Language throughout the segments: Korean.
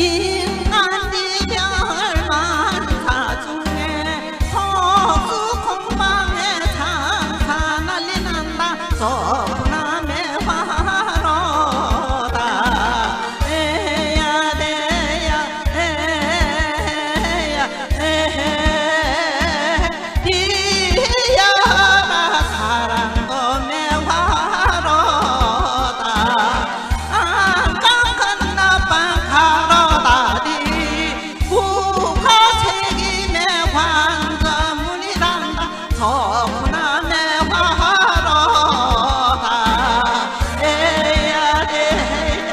인간 이별만사 중에 서수 공방에 장사 난리 난다. 서분함의 화로다. 에야 대야 에야 에 디야라 사랑검의 화로다. 안강한 나방 가로다리 국가 책임의 황금문이란다. 서분함의 화로다. 에야 대야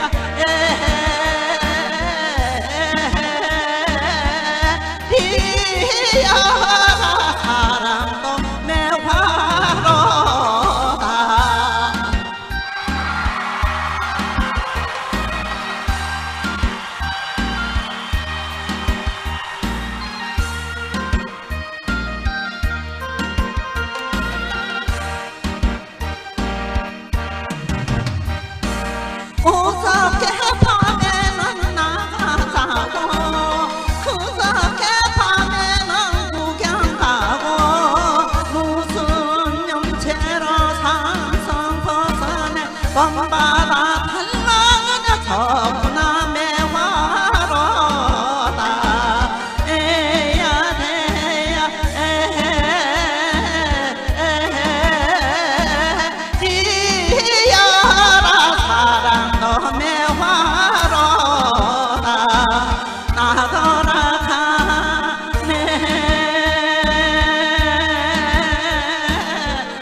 디야라 사랑검의 화로다. 어떻게 밤에는 나가자고 그저께 밤에는 구경 가고 무슨 명체로 산성 벗어내 먼바다 탈락하냐 서분함의 화로다. 에야 대야 디야라 사랑검의 화로다. 나돌아가네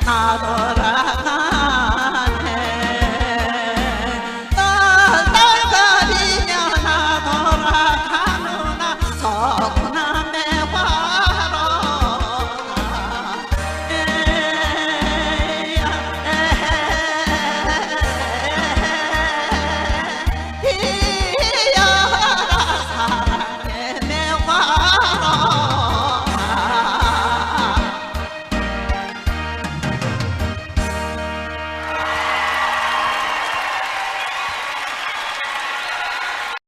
나돌아가네